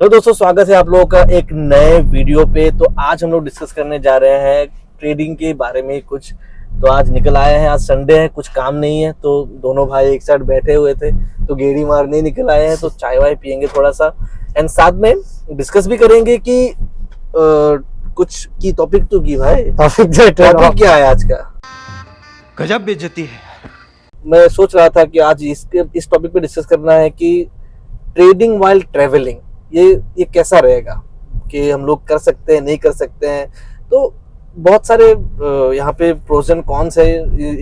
तो दोस्तों स्वागत है आप लोगों का एक नए वीडियो पे। तो आज हम लोग डिस्कस करने जा रहे हैं ट्रेडिंग के बारे में कुछ। तो आज निकल आए हैं, आज संडे है, कुछ काम नहीं है, तो दोनों भाई एक साथ बैठे हुए थे तो गेड़ी मारने निकल आए हैं। तो चाय वाय पियेंगे थोड़ा सा एंड साथ में डिस्कस भी करेंगे कि कुछ की टॉपिक तो की भाई टॉपिक क्या है आज का। गजब बेइज्जती है। मैं सोच रहा था कि आज इस टॉपिक पे डिस्कस करना है कि ट्रेडिंग वाइल ट्रेवलिंग ये कैसा रहेगा, कि हम लोग कर सकते हैं नहीं कर सकते हैं। तो बहुत सारे यहाँ पे प्रोज एंड कॉन्स है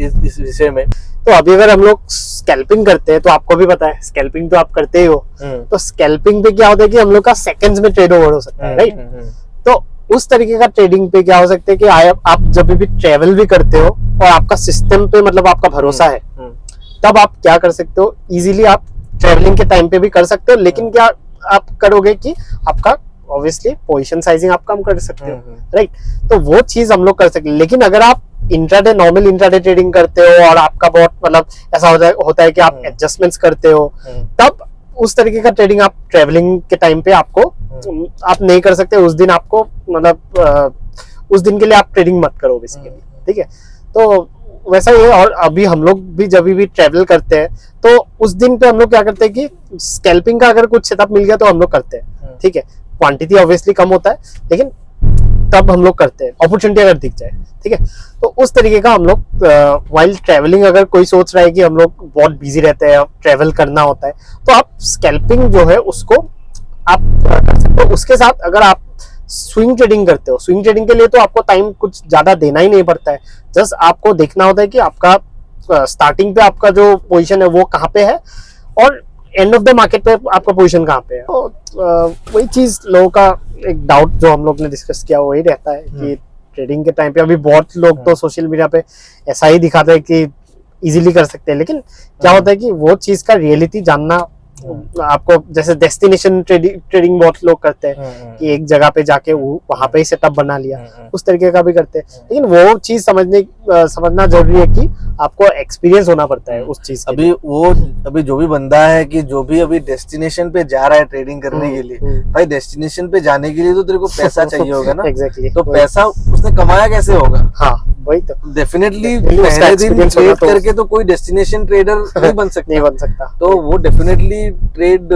इस विषय में। तो अभी अगर हम लोग स्कैल्पिंग करते हैं तो आपको भी पता है स्कैल्पिंग तो आप करते ही हो। तो स्कैल्पिंग पे क्या होता है कि हम लोग का सेकंड्स में ट्रेड ओवर हो सकता है, राइट। तो उस तरीके का ट्रेडिंग पे क्या हो सकता है कि आप जब भी ट्रेवल भी करते हो और आपका सिस्टम पे मतलब आपका भरोसा है, तब आप क्या कर सकते हो, इजीली आप ट्रेवलिंग के टाइम पे भी कर सकते हो। लेकिन क्या आप करोगे कि आपका ऑब्वियसली पोजीशन साइजिंग आप कम कर सकते हो, राइट। तो वो चीज हम लोग कर सकते हैं। लेकिन अगर आप इंट्राडे नॉर्मल इंट्राडे ट्रेडिंग करते हो और आपका बहुत मतलब ऐसा होता है कि आप एडजस्टमेंट्स करते हो, तब उस तरीके का ट्रेडिंग आप ट्रेवलिंग के टाइम पे आपको आप नहीं कर सकते। उस दिन आपको मतलब उस दिन के लिए आप ट्रेडिंग मत करो बेसिकली, ठीक है। तो वैसा ही है। और अभी हम लोग भी जब भी ट्रेवल करते हैं तो उस दिन पे हम लोग क्या करते हैं कि स्कैल्पिंग का अगर कुछ सेटअप मिल गया तो हम लोग करते हैं, ठीक है। क्वांटिटी ऑब्वियसली कम होता है लेकिन तब हम लोग करते हैं, अपॉर्चुनिटी अगर दिख जाए, ठीक है। तो उस तरीके का हम लोग वाइल ट्रैवलिंग, अगर कोई सोच रहा है कि हम लोग बहुत बिजी रहते हैं, ट्रैवल करना होता है, तो आप स्कैल्पिंग जो है उसको आप कर सकते हो। उसके साथ अगर आप स्विंग ट्रेडिंग करते हो, स्विंग ट्रेडिंग के लिए तो आपको टाइम कुछ ज्यादा देना ही नहीं पड़ता है। जस्ट आपको देखना होता है कि आपका स्टार्टिंग पे आपका जो पोजीशन है वो कहाँ पे है और एंड ऑफ द मार्केट पे आपका पोजीशन कहाँ पे है। तो वही चीज लोगों का एक डाउट जो हम लोग ने डिस्कस किया वही रहता है कि ट्रेडिंग के टाइम पे अभी बहुत लोग तो सोशल मीडिया पे ऐसा ही दिखाते हैं कि इजीली कर सकते हैं, लेकिन क्या होता है कि वो चीज का रियलिटी जानना आपको, जैसे डेस्टिनेशन ट्रेडिंग बहुत लोग करते हैं कि एक जगह पे जाके वहां पे ही सेटअप बना लिया, उस तरीके का भी करते हैं। लेकिन वो चीज समझना जरूरी है कि आपको एक्सपीरियंस होना पड़ता है उस चीज के लिए। अभी जो भी बंदा है कि जो भी अभी डेस्टिनेशन पे जा रहा है ट्रेडिंग करने के लिए, भाई डेस्टिनेशन पे जाने के लिए तो तेरे को पैसा चाहिए होगा ना। एग्जैक्टली। तो पैसा उसने कमाया कैसे होगा? हाँ वही तो। डेफिनेटली पहले दिन ट्रेड करके तो कोई डेस्टिनेशन ट्रेडर नहीं बन सकता। तो वो डेफिनेटली ट्रेड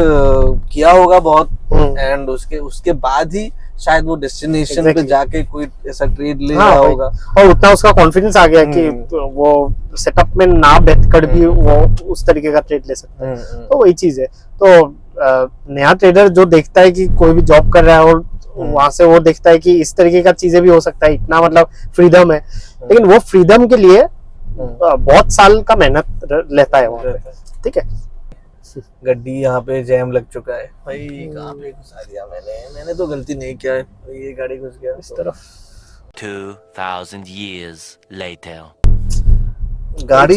किया होगा बहुत, एंड उसके बाद ही शायद वो डेस्टिनेशन पे जाके कोई ऐसा ट्रेड ले रहा होगा और उतना उसका कॉन्फिडेंस आ गया कि वो सेटअप में ना बैठकर भी वो उस तरीके का ट्रेड ले सकता है। तो वही चीज है। तो नया ट्रेडर जो देखता है कि कोई भी जॉब कर रहा है और वहां से वो देखता है कि इस तरीके का चीजें भी हो सकता है, इतना मतलब फ्रीडम है, लेकिन वो फ्रीडम के लिए बहुत साल का मेहनत लेता है वहाँ पे, ठीक है। गड्डी यहाँ पे जैम लग चुका है भाई, कहाँ पे घुसा दिया मैंने तो गलती नहीं किया है, ये गाड़ी घुस गया इस तरफ। 2000 years later गाड़ी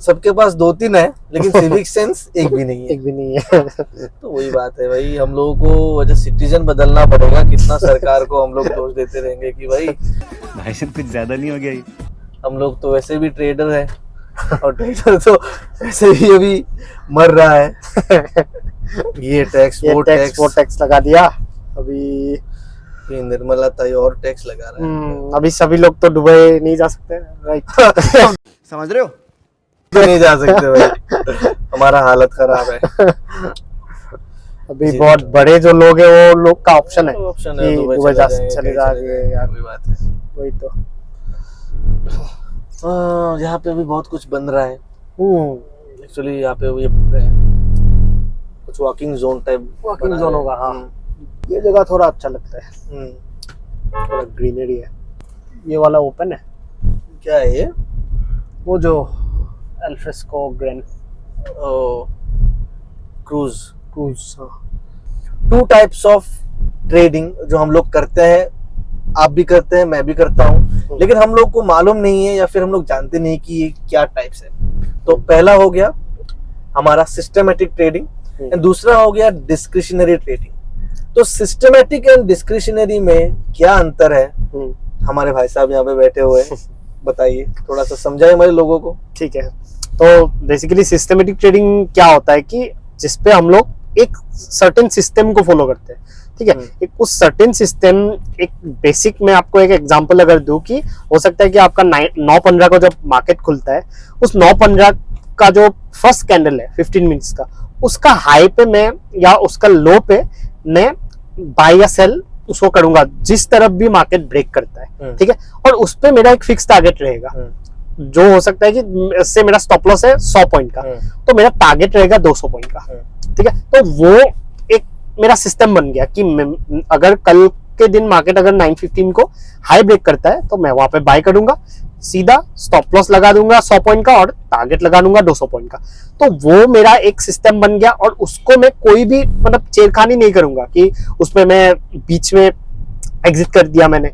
सबके पास 2-3 है लेकिन सिविक सेंस एक भी नहीं है। तो वही बात है भाई, हम लोगों को वजह सिटीजन बदलना पड़ेगा। कितना सरकार को हम लोग दोष देते रहेंगे कि भाई कुछ ज्यादा नहीं हो गया, हम लोग तो वैसे भी ट्रेडर है और ट्रेडर तो वैसे भी अभी मर रहा है। ये टैक्स वो टैक्स लगा दिया। अभी निर्मला ताई और टैक्स लगा रहा है। अभी सभी लोग तो दुबई नहीं जा सकते, राइट। समझ रहे हो? तो नहीं जा सकते भाई, हमारा हालत खराब है। अभी बहुत बड़े जो लोग हैं वो लोग का ऑप्शन है कि दुबई चले जाएंगे यार। वही बात है, वही तो। यहाँ पे अभी बहुत कुछ बन रहा है एक्चुअली। यहाँ पे ये कुछ वॉकिंग जोन होगा। हाँ ये जगह थोड़ा अच्छा लगता है, थोड़ा ग्रीनरी है। ये वाला ओपन है, क्या है ये? वो जो alfresco grand cruise. 2 types of trading जो हम लोग करते हैं, आप भी करते हैं, मैं भी करता हूँ, लेकिन हम लोग को मालूम नहीं है या फिर हम लोग जानते नहीं कि ये क्या टाइप्स है। तो पहला हो गया हमारा सिस्टमैटिक ट्रेडिंग एंड दूसरा हो गया डिस्क्रिशनरी ट्रेडिंग। तो सिस्टमैटिक एंड डिस्क्रिशनरी में क्या अंतर है, हमारे भाई साहब यहाँ पे बैठे हुए हैं, बताइए, थोड़ा सा समझाइए हमारे लोगों को। ठीक है। तो बेसिकली सिस्टमैटिक ट्रेडिंग क्या होता है कि जिसपे हम लोग एक सर्टेन सिस्टम को फॉलो करते हैं, ठीक है। एक उस सर्टेन सिस्टम, एक बेसिक में आपको एक एग्जांपल अगर दूं कि हो सकता है कि आपका 9:15 को जब मार्केट खुलता है, उस 9:15 का जो फर्स्ट कैंडल है 15 मिनट्स का, उसका हाई पे मैं या उसका लो पे मैं बाय या सेल उसको करूंगा जिस तरफ भी मार्केट ब्रेक करता है, ठीक है। और उस पे मेरा एक फिक्स टारगेट रहेगा, जो हो सकता है कि इससे मेरा स्टॉप लॉस है 100 पॉइंट का, तो मेरा टारगेट रहेगा 200 पॉइंट का, ठीक है। तो वो एक मेरा सिस्टम बन गया कि अगर कल के दिन मार्केट अगर 9:15 को हाई ब्रेक करता है तो मैं वहां पे बाय करूंगा, सीधा स्टॉप लॉस लगा दूंगा 100 पॉइंट का और टारगेट लगा दूंगा 200 पॉइंट का। तो वो मेरा एक सिस्टम बन गया और उसको मैं कोई भी मतलब छेड़खानी नहीं करूंगा कि उसमें मैं बीच में एग्जिट कर दिया मैंने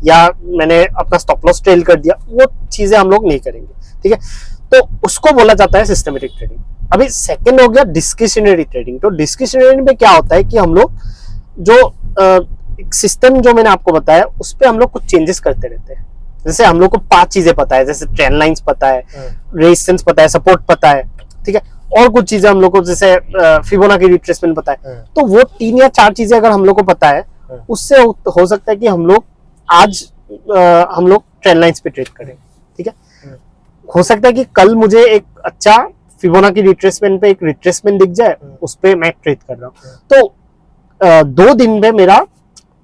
या मैंने अपना स्टॉप लॉस ट्रेल कर दिया, वो चीजें हम लोग नहीं करेंगे, ठीक है। तो उसको बोला जाता है सिस्टमेटिक ट्रेडिंग। अभी सेकंड हो गया डिस्क्रिशनरी ट्रेडिंग। तो डिस्क्रिशनरी में क्या होता है कि हम लोग जो सिस्टम जो मैंने आपको बताया उस पर हम लोग कुछ चेंजेस करते रहते हैं। जैसे हम लोग को 5 चीजें पता है, जैसे ट्रेंड लाइंस पता है, रेजिस्टेंस पता है, सपोर्ट पता है, ठीक है, और कुछ चीजें हम लोग को जैसे फिबोनाची रिट्रेसमेंट पता है। तो वो 3 या 4 चीजें अगर हम लोग को पता है, उससे हो सकता है कि हम लोग आज हम लोग ट्रेंड लाइंस पे ट्रेड करें, ठीक है। हो सकता है कि कल मुझे एक अच्छा फिबोनाची रिट्रेसमेंट पे एक रिट्रेसमेंट दिख जाए, उस पे मैं ट्रेड कर रहा हूँ। तो 2 दिन में मेरा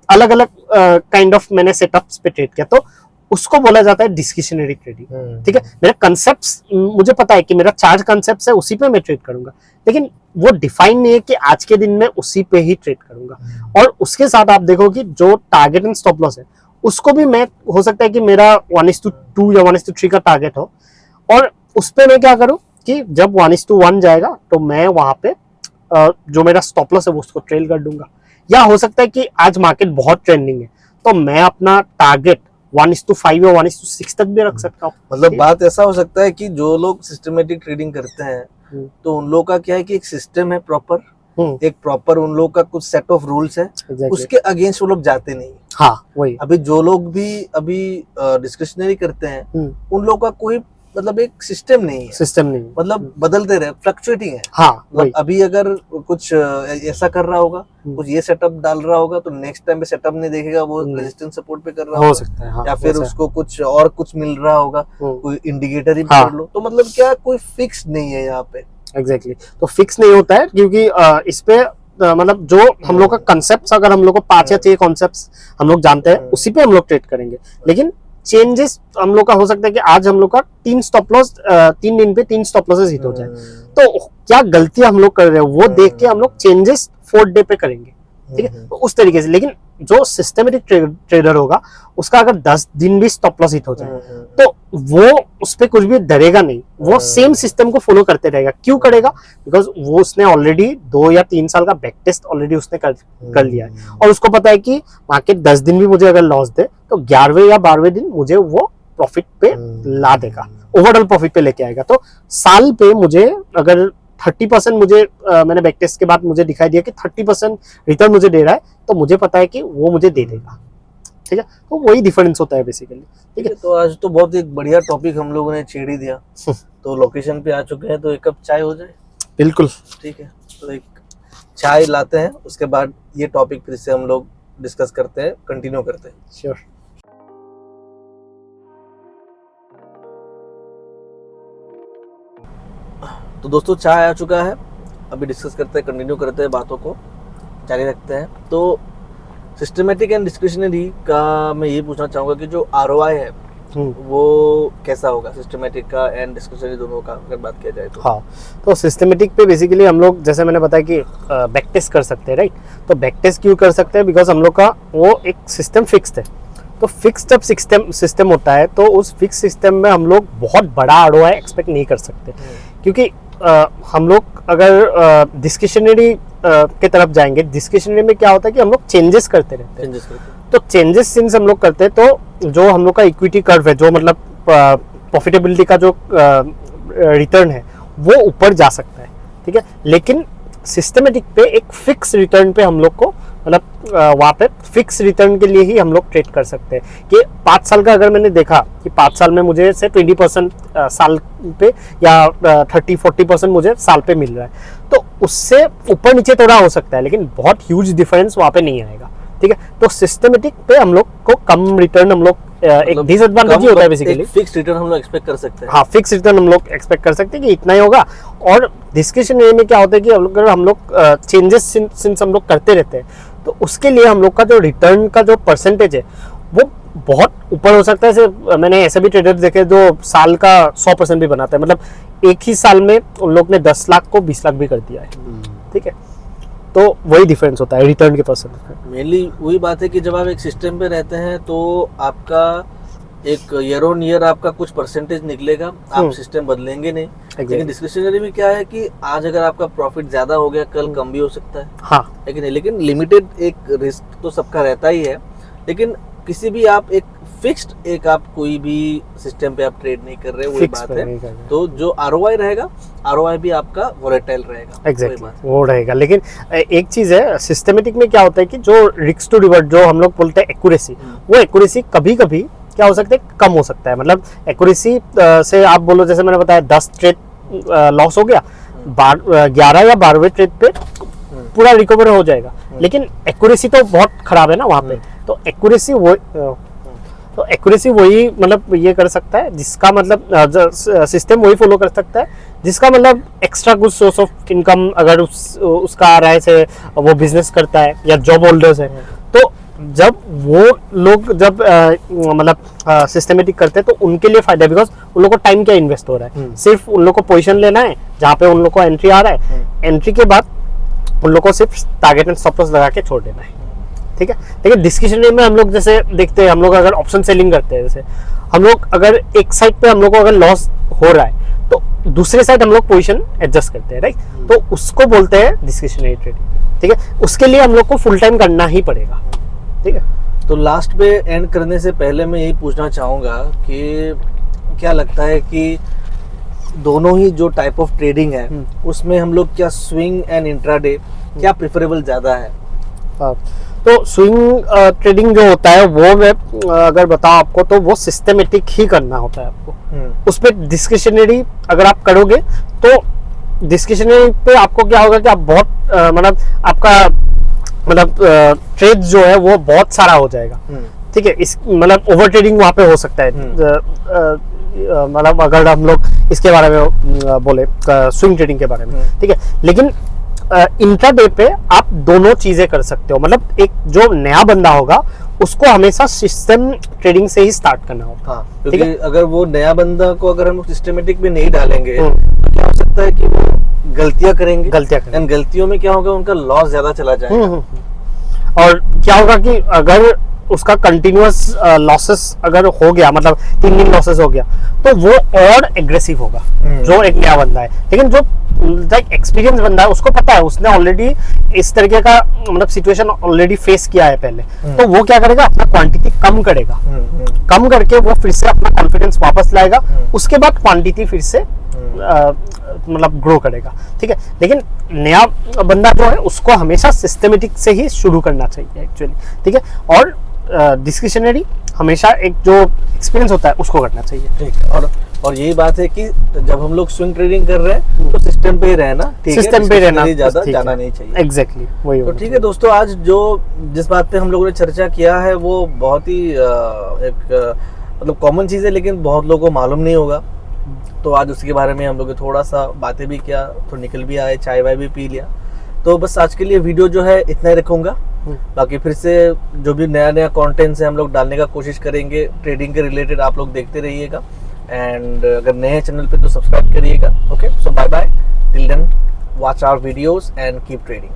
अलग अलग काइंड ऑफ मैंने सेटअप्स पे ट्रेड किया, तो उसको बोला जाता है डिस्क्रिशनरी ट्रेडिंग, ठीक है। मेरा कंसेप्ट्स मुझे पता है कि मेरा 4 कंसेप्ट्स है, उसी पे मैं ट्रेड करूंगा, लेकिन वो डिफाइन नहीं है कि आज के दिन में उसी पे ही ट्रेड करूंगा। और उसके साथ आप देखो कि जो टारगेट एंड स्टॉप लॉस है उसको भी मैं, हो सकता है कि मेरा 1:2 या 1:3 का टारगेट हो, और उस पे मैं क्या करूं कि जब 1:1 जाएगा तो मैं वहां पे जो मेरा स्टॉप लॉस है वो उसको ट्रेल कर दूंगा। या हो सकता है कि आज मार्केट बहुत ट्रेंडिंग है तो मैं अपना टारगेट 1:5 या 1:6 तक भी रख सकता हूँ। मतलब बात ऐसा हो सकता है कि जो लोग सिस्टमेटिक ट्रेडिंग करते हैं तो उन लोगों का क्या है कि एक सिस्टम है प्रॉपर, एक प्रॉपर उन लोगों का कुछ सेट ऑफ रूल्स है, उसके अगेंस्ट वो लोग जाते नहीं। हाँ वही। अभी जो लोग भी अभी डिस्क्रिशनरी करते हैं उन लोगों का कोई मतलब एक सिस्टम नहीं है, सिस्टम नहीं, मतलब बदलते रहे, फ्लक्चुएटिंग है। हाँ मतलब अभी अगर कुछ ऐसा कर रहा होगा, कुछ ये सेटअप डाल रहा होगा तो नेक्स्ट टाइम पे सेटअप नहीं देखेगा, वो रेजिस्टेंस सपोर्ट पे कर रहा हो सकता है, हाँ, या फिर उसको कुछ और कुछ मिल रहा होगा, कोई इंडिकेटर ही हाँ, पकड़ लो। तो मतलब क्या कोई फिक्स नहीं है यहाँ पे। एग्जैक्टली तो फिक्स नहीं होता है क्योंकि इस पे मतलब जो हम लोग का कंसेप्ट, अगर हम लोग को 5 या 6 कॉन्सेप्ट्स हम लोग जानते हैं उसी पे हम लोग ट्रेड करेंगे। लेकिन चेंजेस हम लोग का हो सकता है कि आज हम लोग का 3 स्टॉप लॉस 3 दिन पे 3 स्टॉप लॉसेस हिट हो जाए, तो क्या गलती हम लोग कर रहे हैं वो देख के हम लोग चेंजेस 4th डे पे करेंगे, ठीक है। तो उस तरीके से, लेकिन जो सिस्टमेटिक ट्रेडर होगा उसका अगर 10 दिन भी स्टॉप लॉस हिट हो जाए तो वो उस पे कुछ भी डरेगा नहीं, वो सेम सिस्टम को फॉलो करते रहेगा। क्यों करेगा? बिकॉज वो उसने ऑलरेडी 2 या 3 साल का बैक टेस्ट ऑलरेडी उसने कर लिया है और उसको पता है कि मार्केट 10 दिन भी मुझे अगर लॉस दे तो 11वें या 12वें दिन मुझे वो प्रॉफिट पे ला देगा, ओवरऑल प्रॉफिट पे लेके आएगा। तो साल पे मुझे अगर 30% मुझे मैंने बैक टेस्ट के बाद मुझे दिखाई दिया कि 30% रिटर्न मुझे दे रहा है, तो मुझे पता है कि वो मुझे दे देगा, ठीक है। तो वही डिफरेंस होता है बेसिकली, ठीक है। तो आज तो बहुत एक बढ़िया टॉपिक हम लोगों ने छेड़ ही दिया। तो लोकेशन पे आ चुके हैं, तो एक कप चाय हो जाए। बिल्कुल ठीक है, तो एक चाय लाते हैं, उसके बाद ये टॉपिक फिर से हम लोग डिस्कस करते हैं, कंटिन्यू करते हैं। श्योर। तो दोस्तों चाय आ चुका है, अभी डिस्कस करते हैं, कंटिन्यू करते हैं, बातों को जारी रखते हैं। तो सिस्टमेटिक एंड डिस्क्रिशनरी का मैं ये पूछना चाहूँगा कि जो ROI है वो कैसा होगा सिस्टमेटिक का एंड डिस्क्रिशनरी दोनों का, अगर बात किया जाए तो। हाँ, तो सिस्टमेटिक पे बेसिकली हम लोग, जैसे मैंने बताया कि बैक टेस्ट कर सकते हैं, राइट। तो बैक टेस्ट क्यों कर सकते हैं? बिकॉज हम लोग का वो एक सिस्टम फिक्स्ड है। तो फिक्स्ड जब सिस्टम होता है तो उस फिक्स सिस्टम में हम लोग बहुत बड़ा ROI एक्सपेक्ट नहीं कर सकते, क्योंकि हम लोग अगर डिस्क्रिशनरी के तरफ जाएंगे, डिस्क्रिशनरी में क्या होता है कि हम लोग चेंजेस करते रहते हैं। तो चेंजेस सिंस हम लोग करते हैं तो जो हम लोग का इक्विटी कर्व है, जो मतलब प्रॉफिटेबिलिटी का जो रिटर्न है वो ऊपर जा सकता है, ठीक है। लेकिन सिस्टमेटिक पे एक फिक्स रिटर्न पे हम लोग को मतलब वहाँ पे फिक्स रिटर्न के लिए ही हम लोग ट्रेड कर सकते हैं कि 5 साल का अगर मैंने देखा कि 5 साल में मुझे से 20% साल पे या 30-40% मुझे साल पे मिल रहा है, तो उससे ऊपर नीचे थोड़ा हो सकता है, लेकिन बहुत ह्यूज डिफरेंस वहाँ पे नहीं आएगा। ठीक है, तो सिस्टमेटिक पे हम लोग को कम रिटर्न हम लोग एक डिसएडवांटेज ही होता है बेसिकली। फिक्स रिटर्न हम लोग एक्सपेक्ट कर सकते हैं। हाँ, फिक्स रिटर्न हम लोग एक्सपेक्ट कर सकते हैं कि इतना ही होगा। और डिस्कशनरी में क्या होता है कि अगर हम लोग चेंजेस सिंस हम लोग करते रहते हैं, तो उसके लिए हम लोग का जो रिटर्न का जो परसेंटेज है वो बहुत ऊपर हो सकता है। जैसे मैंने ऐसे भी ट्रेडर देखे जो साल का 100% भी बनाते हैं, मतलब एक ही साल में उन लोग ने 10 लाख को 20 लाख भी कर दिया है। ठीक है, तो वही डिफरेंस होता है रिटर्न के परसेंट। मेनली वही बात है कि जब आप एक सिस्टम पे रहते हैं तो आपका एक ईयर ऑन ईयर आपका कुछ परसेंटेज निकलेगा, आप सिस्टम बदलेंगे नहीं। लेकिन डिस्क्रिशनरी में क्या है कि आज अगर आपका प्रॉफिट ज्यादा हो गया, कल कम भी हो सकता है। हाँ, लेकिन लिमिटेड एक रिस्क तो सबका रहता ही है। लेकिन किसी भी आप एक फिक्स्ड एक आप कोई भी सिस्टम पे आप ट्रेड नहीं कर रहे, वही बात है। तो जो आरओआई रहेगा, आरओआई भी आपका वोलेटाइल रहेगा। एग्जैक्टली वो रहेगा। लेकिन एक चीज है, सिस्टमेटिक में क्या होता है कि जो रिस्क टू रिवर्ट जो हम लोग बोलते हैं एक्यूरेसी, वो एक्यूरेसी कभी कभी क्या हो सकता है, कम हो सकता है। मतलब एक्यूरेसी से आप बोलो, जैसे मैंने बताया 10 ट्रेड लॉस हो गया, 11 या 12वें ट्रेड पे पूरा रिकवर हो जाएगा। लेकिन एक्यूरेसी तो बहुत खराब है ना वहाँ पे। तो एक्यूरेसी वही मतलब ये कर सकता है जिसका मतलब सिस्टम वही फॉलो कर सकता है जिसका मतलब एक्स्ट्रा कुछ सोर्स ऑफ इनकम अगर उसका आ रहा है, से वो बिजनेस करता है या जॉब होल्डर्स है, तो जब वो लोग जब मतलब सिस्टमेटिक करते हैं तो उनके लिए फायदा है। बिकॉज उन लोग को टाइम क्या इन्वेस्ट हो रहा है, सिर्फ उन लोग को पोजीशन लेना है जहाँ पे उन लोग को एंट्री आ रहा है, एंट्री के बाद उन लोग को सिर्फ टारगेट एंड स्टॉप लॉस लगा के छोड़ देना है। ठीक है, लेकिन डिस्कशनरी में हम लोग जैसे देखते हैं, हम लोग अगर ऑप्शन सेलिंग करते हैं, जैसे हम लोग अगर एक साइड पे हम लोग को अगर लॉस हो रहा है तो दूसरे साइड हम लोग पोजीशन एडजस्ट करते हैं, राइट। तो उसको बोलते हैं डिस्कशनरी ट्रेडिंग। ठीक है, उसके लिए हम लोग को फुल टाइम करना ही पड़ेगा। ठीक है, तो लास्ट पे एंड करने से पहले मैं यही पूछना चाहूँगा कि क्या लगता है कि दोनों ही जो टाइप ऑफ ट्रेडिंग है उसमें हम लोग क्या स्विंग एंड इंट्राडे क्या प्रेफरेबल ज़्यादा है? तो स्विंग ट्रेडिंग जो होता है वो मैं अगर बताऊं आपको तो वो सिस्टमेटिक ही करना होता है आपको। उस पर डिस्क्रिशनरी अगर आप करोगे तो डिस्क्रिशनरी पे आपको क्या होगा कि आप बहुत मतलब आपका मतलब ट्रेड जो है वो बहुत सारा हो जाएगा। ठीक है, इस मतलब ओवर ट्रेडिंग वहाँ पे हो सकता है। मतलब अगर हम लोग इसके बारे में बोले स्विंग ट्रेडिंग के बारे में, ठीक है। लेकिन इंट्राडे पे आप दोनों चीजें कर सकते हो। मतलब एक जो नया बंदा होगा उसको हमेशा सिस्टम ट्रेडिंग से ही स्टार्ट करना होगा। हाँ, क्योंकि अगर वो नया बंदा को अगर हम सिस्टमेटिक में नहीं डालेंगे तो क्या हो सकता है कि वो गलतियां करेंगे। एंड गलतियों में क्या होगा, उनका लॉस ज्यादा चला जाएगा। और क्या होगा कि अगर उसका कंटिन्यूअस लॉसेस अगर हो गया, मतलब 3 दिन लॉसेस हो गया, तो वो और एग्रेसिव होगा जो एक नया बंदा है। लेकिन जो एक्सपीरियंस बंदा है उसको पता है, उसने ऑलरेडी इस तरीके का मतलब सिचुएशन ऑलरेडी फेस किया है पहले, तो वो क्या करेगा, अपना क्वांटिटी कम करेगा। कम करके वो फिर से अपना कॉन्फिडेंस वापस लाएगा, उसके बाद क्वांटिटी फिर से मतलब ग्रो करेगा। ठीक है, लेकिन नया बंदा जो है उसको हमेशा सिस्टमेटिक से ही शुरू करना चाहिए एक्चुअली। ठीक है, और डिस्क्रिशनरी हमेशा एक जो एक्सपीरियंस होता है उसको करना चाहिए। ठीक है, और यही बात है कि जब हम लोग स्विंग ट्रेडिंग कर रहे हैं तो सिस्टम पे ही रहना, सिस्टम पे रहना, ज्यादा जाना नहीं चाहिए। एग्जैक्टली वही। तो ठीक है दोस्तों, आज जो जिस बात पे हम लोगों ने चर्चा किया है वो बहुत ही एक मतलब कॉमन चीज है, लेकिन बहुत लोगों को मालूम नहीं होगा। तो आज उसके बारे में हम लोग थोड़ा सा बातें भी किया, तो निकल भी आए, चाय वाय भी पी लिया। तो बस आज के लिए वीडियो जो है इतना ही रखूंगा। बाकी फिर से जो भी नया नया कंटेंट है हम लोग डालने का कोशिश करेंगे ट्रेडिंग के रिलेटेड, आप लोग देखते रहिएगा। एंड अगर नए चैनल पे तो सब्सक्राइब करिएगा। Okay, so bye bye, till then watch our videos and keep trading.